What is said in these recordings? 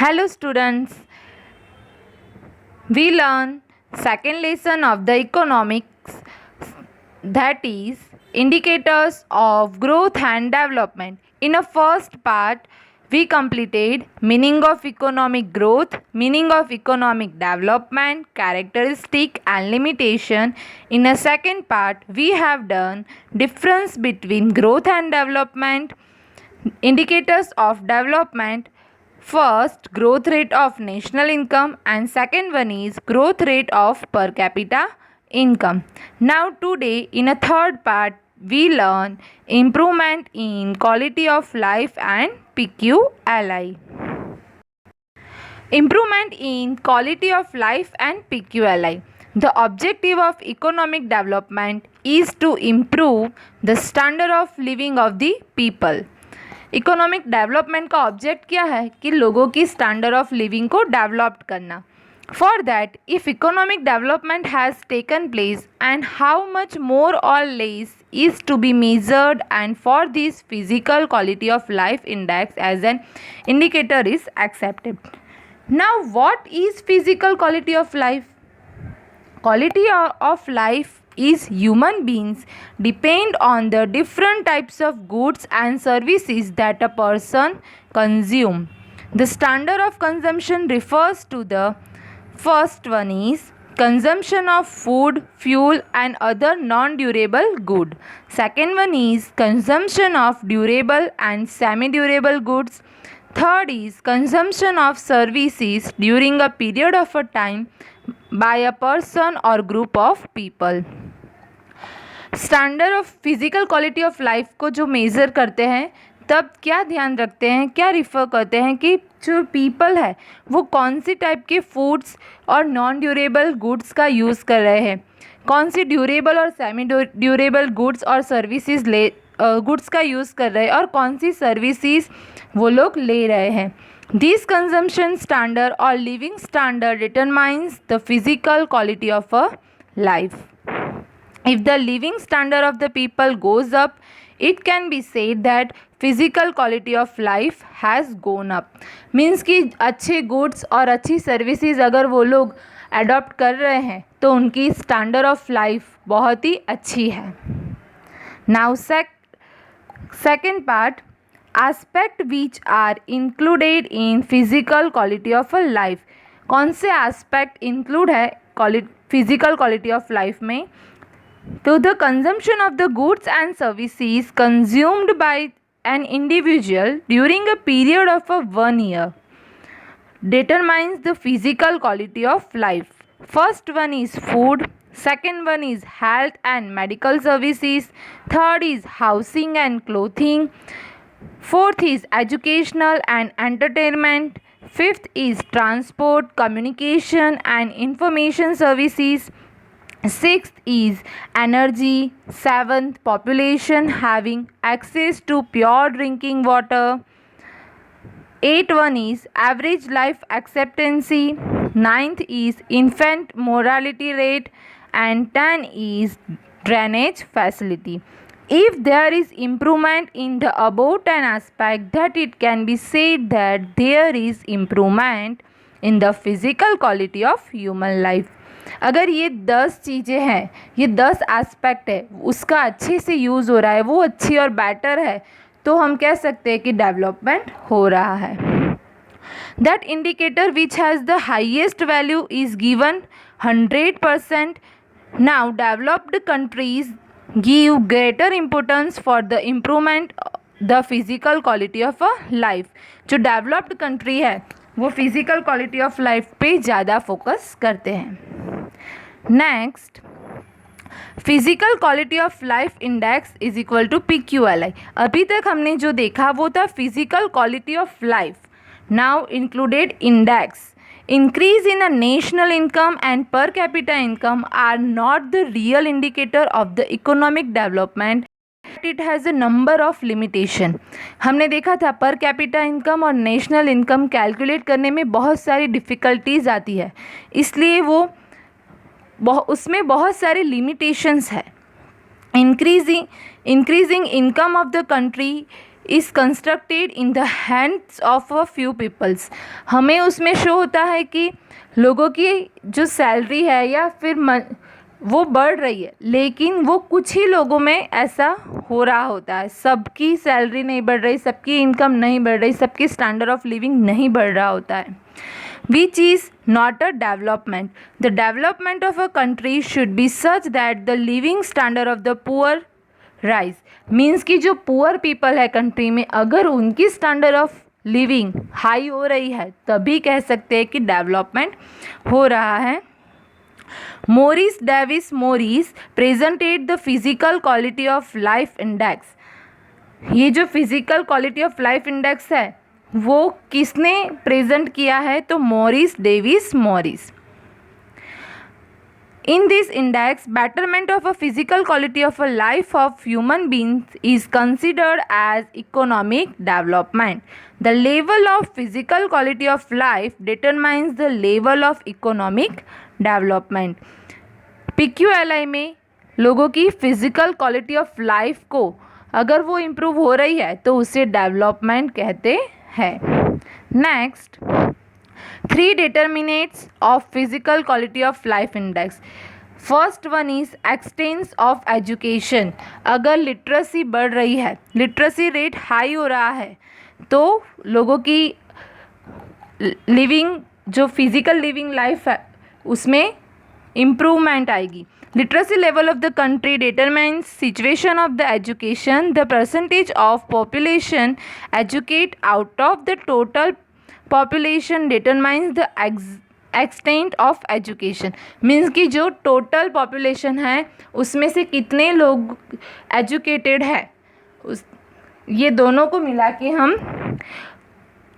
Hello students, we learn second lesson of the economics, that is indicators of growth and development. In a first part we completed meaning of economic growth, meaning of economic development, characteristic and limitation. In a second part we have done difference between growth and development, indicators of development. First, growth rate of national income, and second one is growth rate of per capita income. Now today in a third part we learn improvement in quality of life and PQLI. Improvement in quality of life and PQLI. The objective of economic development is to improve the standard of living of the people. Economic development का object क्या है कि लोगों की standard of living को develop करना. For that if economic development has taken place and how much more और less is to be measured, and for this physical quality of life index as an indicator is accepted. Now what is physical quality of life? Quality of life is human beings depend on the different types of goods and services that a person consume. The standard of consumption refers to the first one is consumption of food, fuel and other non-durable good. Second one is consumption of durable and semi-durable goods. Third is consumption of services during a period of a time by a person or group of people. Standard of physical quality of life को जो measure करते हैं तब क्या ध्यान रखते हैं, क्या रिफ़र करते हैं कि जो पीपल है वो कौन सी टाइप के फूड्स और नॉन ड्यूरेबल गुड्स का यूज़ कर रहे हैं, कौन सी ड्यूरेबल और सेमी ड्यूरेबल गुड्स और सर्विसेज गुड्स का यूज़ कर रहे हैं और कौन सी सर्विसेज वो लोग ले रहे हैं. दिस कंजम्पशन स्टैंडर्ड और living standard determines the physical quality of a life. If the living standard of the people goes up, it can be said that physical quality of life has gone up. Means कि अच्छे goods और अच्छी services अगर वो लोग adopt कर रहे हैं तो उनकी standard of life बहुत ही अच्छी है. Now second part, aspect which are included in physical quality of a life. कौन से aspect include है physical quality of life में? So the consumption of the goods and services consumed by an individual during a period of 1 year determines the physical quality of life. First one is food, second one is health and medical services, third is housing and clothing, fourth is educational and entertainment, fifth is transport, communication and information services, sixth is energy, seventh population having access to pure drinking water, eighth one is average life expectancy, ninth is infant mortality rate and 10 is drainage facility. If there is improvement in the above 10 aspect, that it can be said that there is improvement in the physical quality of human life. अगर ये 10 चीज़ें हैं, ये 10 aspect है, उसका अच्छे से use हो रहा है, वो अच्छी और बेटर है, तो हम कह सकते हैं कि डेवलपमेंट हो रहा है. That indicator which has the highest value is given 100%. Now developed countries give greater importance for the improvement the physical quality of a life. जो डेवलप्ड कंट्री है वो फिज़िकल क्वालिटी ऑफ लाइफ पे ज़्यादा focus करते हैं. Next, physical quality of life index is equal to PQLI. अभी तक हमने जो देखा वो था physical quality of life. Now included index. Increase in a national income and per capita income are not the real indicator of the economic development. It has a number of limitation. हमने देखा था per capita income और national income calculate करने में बहुत सारी difficulties आती है, इसलिए वो उसमें बहुत सारे लिमिटेशंस है. Increasing income of the country is constructed in the hands of a few peoples. हमें उसमें शो होता है कि लोगों की जो सैलरी है या फिर वो बढ़ रही है, लेकिन वो कुछ ही लोगों में ऐसा हो रहा होता है। सबकी सैलरी नहीं बढ़ रही, सबकी इनकम नहीं बढ़ रही, सबकी स्टैंडर्ड ऑफ लिविंग नहीं बढ़ रहा होता है। Which is not a development. The development of a country should be such that the living standard of the poor rise. Means कि जो पुअर पीपल है कंट्री में, अगर उनकी स्टैंडर्ड ऑफ लिविंग हाई हो रही है तभी कह सकते हैं कि डेवलपमेंट हो रहा है। Morris Davis Morris presented the physical quality of life index. ये जो physical quality of life index है वो किसने प्रेजेंट किया है? तो Morris Davis Morris. In this index betterment of a physical quality of a life of human beings is considered as economic development. The level of physical quality of life determines the level of economic development. PQLI में लोगों की physical quality of life को अगर वो improve हो रही है तो उसे डेवलपमेंट कहते हैं। Next, 3 determinants of physical quality of life index. First one is expanse of education. अगर लिटरेसी बढ़ रही है, लिटरेसी रेट हाई हो रहा है, तो लोगों की लिविंग जो फिजिकल लिविंग लाइफ है उसमें इम्प्रूवमेंट आएगी। Literacy level of the country determines situation of the education. The percentage of population educate out of the total population determines the extent of education. Means कि जो total population है उसमें से कितने लोग educated है, उस ये दोनों को मिला के हम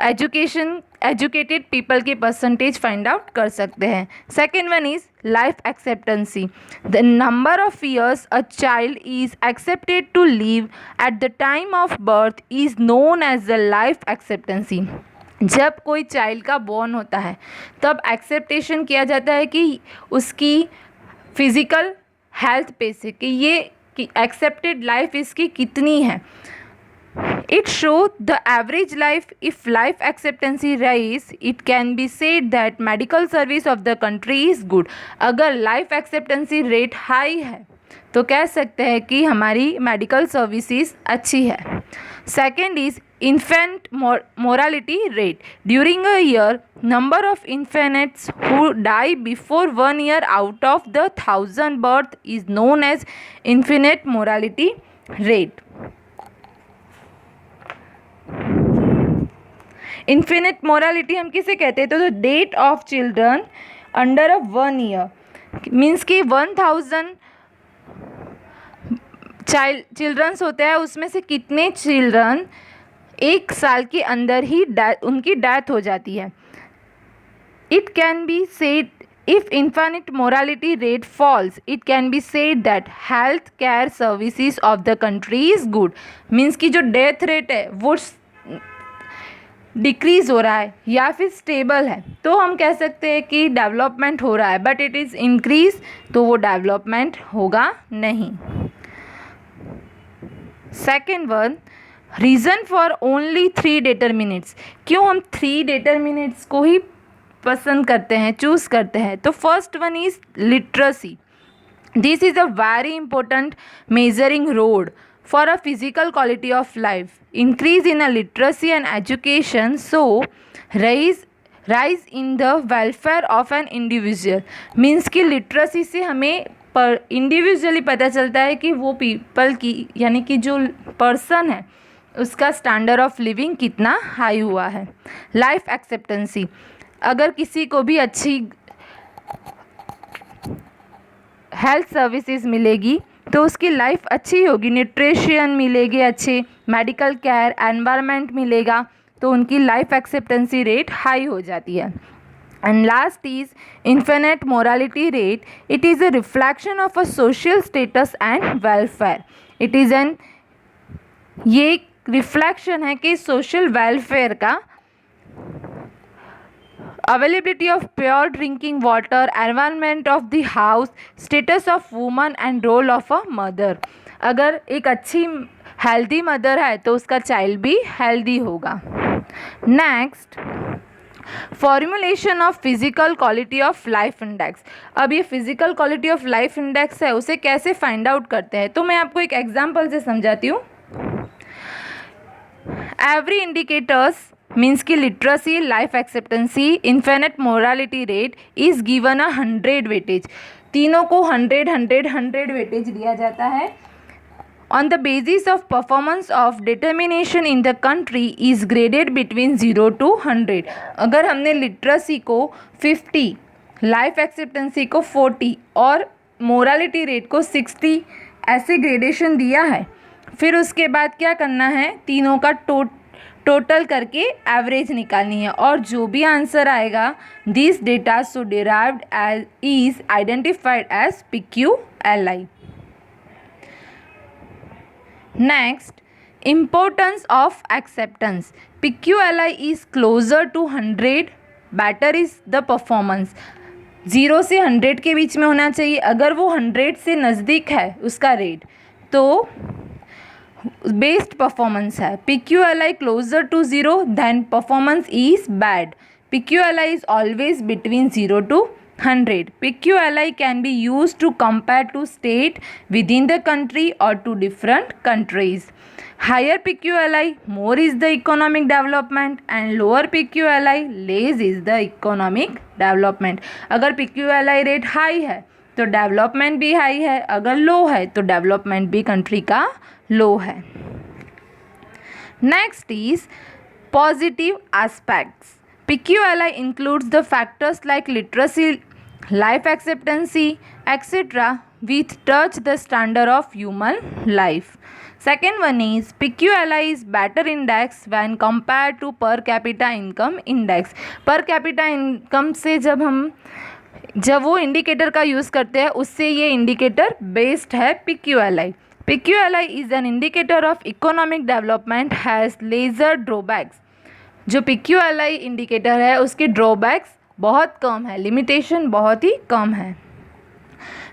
एजुकेटेड पीपल की परसेंटेज फाइंड आउट कर सकते हैं। Second one is life expectancy. The number of years a child is expected to live at the time of birth is known as the life expectancy. जब कोई child का born होता है तब acceptation किया जाता है कि उसकी फिजिकल हेल्थ पे से कि ये एक्सेप्टेड लाइफ इसकी कितनी है। It shows the average life. If life expectancy rise, it can be said that medical service of the country is good. अगर life expectancy rate high है तो कह सकते हैं कि हमारी मेडिकल सर्विसेज अच्छी है। Second is infant mortality rate. During a year, number of infants who die before 1 year out of the 1000 birth is known as infant mortality rate. Infant mortality हम किसे कहते हैं? तो the death of children under a 1 year. Means कि 1000 children's होते हैं, उसमें से कितने चिल्ड्रन 1 साल के अंदर ही उनकी डेथ हो जाती है। It can be said if infant mortality rate falls, it can be said that health care services of the country is good. Means कि जो डेथ रेट है वो डिक्रीज़ हो रहा है या फिर स्टेबल है तो हम कह सकते हैं कि डेवलपमेंट हो रहा है, बट इट इज़ इंक्रीज तो वो डेवलपमेंट होगा नहीं। Second one, reason for only 3 determinants। क्यों हम 3 determinants को ही पसंद करते हैं, चूज़ करते हैं? तो first one is literacy. This is a very important measuring road for a physical quality of life. Increase in a literacy and education so rise in the welfare of an individual. Means कि literacy से हमें पर individually पता चलता है कि वो people की यानी कि जो पर्सन है उसका स्टैंडर्ड ऑफ लिविंग कितना हाई हुआ है। लाइफ एक्सेप्टेंसी, अगर किसी को भी अच्छी हेल्थ सर्विसेज मिलेगी तो उसकी लाइफ अच्छी होगी, न्यूट्रिशन मिलेगी, अच्छे मेडिकल केयर, एनवायरनमेंट मिलेगा तो उनकी लाइफ एक्सेप्टेंसी रेट हाई हो जाती है। And last is infinite mortality rate. It is a reflection of a social status and welfare. It is an ये रिफ्लेक्शन है कि सोशल वेलफेयर का, availability of pure drinking water, environment of the house, status of woman and role of a mother। अगर एक अच्छी healthy mother है तो उसका चाइल्ड भी हेल्दी होगा। Next, formulation of physical quality of life index. अब ये physical quality of life index है, उसे कैसे फाइंड आउट करते हैं, तो मैं आपको एक एग्जांपल से समझाती हूँ। एवरी इंडिकेटर्स मीन्स की literacy, life expectancy, infant mortality rate is given a 100 weightage. तीनों को 100 वेटेज दिया जाता है। On the basis of performance of determination in the country is graded between 0 to 100। अगर हमने लिटरेसी को 50, लाइफ एक्सेप्टेंसी को 40 और मोरालिटी रेट को 60 ऐसे ग्रेडेशन दिया है, फिर उसके बाद क्या करना है, तीनों का टोटल करके एवरेज निकालनी है, और जो भी आंसर आएगा this data so derived as is identified as PQLI। Next, importance of acceptance. PQLI is closer to 100, better is the performance। 0 से 100 के बीच में होना चाहिए। अगर वो 100 से नज़दीक है उसका रेट तो बेस्ट परफॉर्मेंस है। PQLI closer to 0 then performance is bad। PQLI is always between 0 to 100। PQLI can be used to compare to state within the country or to different countries। Higher PQLI, more is the economic development, and lower PQLI, less is the economic development। अगर PQLI rate high है तो development भी high है, अगर लो है तो development भी country का लो है। Next is positive aspects. PQLI includes the factors like literacy, life expectancy, etc. which touch the standard of human life। Second one is PQLI is better index when compared to per capita income index। per capita income से जब वो indicator का use करते हैं उससे ये indicator based है PQLI। PQLI is an indicator of economic development has lesser drawbacks। जो PQLI इंडिकेटर है उसके ड्रॉबैक्स बहुत कम है, लिमिटेशन बहुत ही कम है।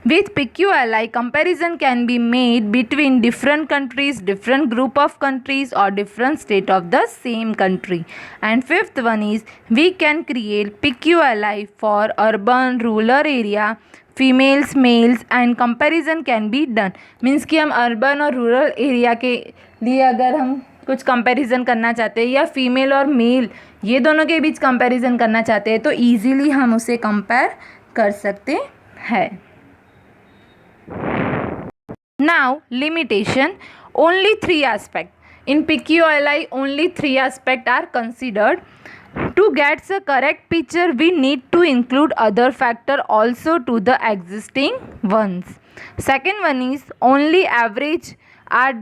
With PQLI, comparison can be made between different countries, different group of countries or different state of the same country। And fifth one is we can create PQLI for urban, rural area, females, males and comparison can be done। Means कि हम urban और rural area के लिए अगर हम कुछ comparison करना चाहते हैं या फीमेल और मेल ये दोनों के बीच कंपैरिजन करना चाहते हैं तो इजीली हम उसे कंपेयर कर सकते हैं। Now limitation, only 3 aspect in PQLI, only 3 aspects are considered। To get the correct picture we need to include other factor also to the existing ones। Second one is only average are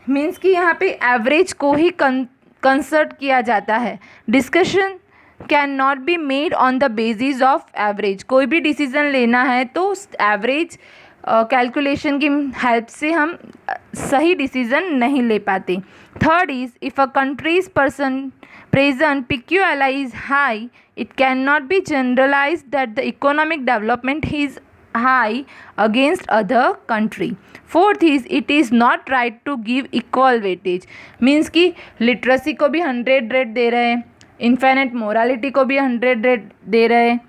means कि यहाँ पे average को ही concert किया जाता है। Discussion can not be made on the basis of average. कोई भी decision लेना है तो एवरेज कैलकुलेशन की हेल्प से हम सही डिसीजन नहीं ले पाते। Third is if a countries present PQLI is high, it cannot be generalized that the economic development is high against other country। Fourth is it is not right to give equal weightage. Means कि literacy को भी 100 rate दे रहे हैं, infinite morality को भी 100 rate दे रहे हैं,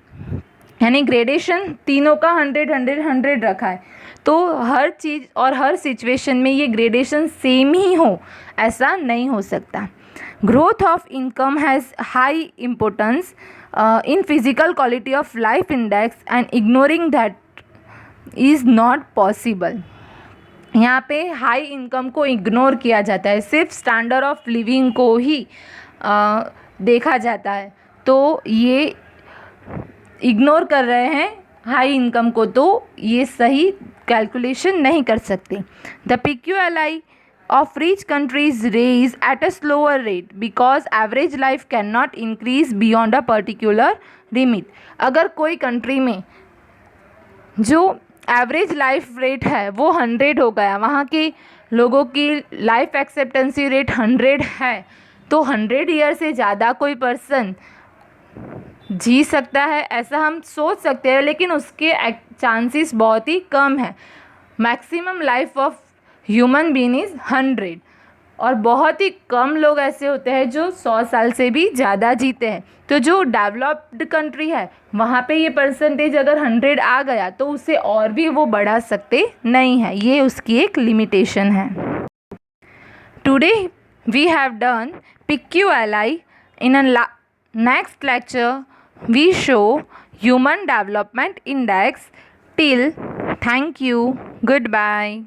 यानी ग्रेडेशन तीनों का 100 रखा है। तो हर चीज़ और हर सिचुएशन में ये ग्रेडेशन सेम ही हो ऐसा नहीं हो सकता। Growth of income has high importance in physical quality of life index and ignoring that is not possible. यहाँ पे हाई इनकम को इग्नोर किया जाता है, सिर्फ स्टैंडर्ड ऑफ लिविंग को ही देखा जाता है, तो ये इग्नोर कर रहे हैं हाई इनकम को, तो ये सही कैलकुलेशन नहीं कर सकते। The PQLI of rich countries raise at a slower rate because average life cannot increase beyond a particular limit। अगर कोई कंट्री में जो एवरेज लाइफ रेट है वो 100 हो गया, वहाँ के लोगों की लाइफ एक्सेप्टेंसी रेट 100 है, तो 100 ईयर से ज़्यादा कोई पर्सन जी सकता है ऐसा हम सोच सकते हैं, लेकिन उसके चांसेस बहुत ही कम है। Maximum life of human being is 100 और बहुत ही कम लोग ऐसे होते हैं जो 100 साल से भी ज़्यादा जीते हैं। तो जो डेवलप्ड कंट्री है वहाँ पे ये परसेंटेज अगर 100 आ गया तो उसे और भी वो बढ़ा सकते नहीं है, ये उसकी एक लिमिटेशन है। Today we have done PQLI। In a next lecture we show human development index. Till, thank you, good bye.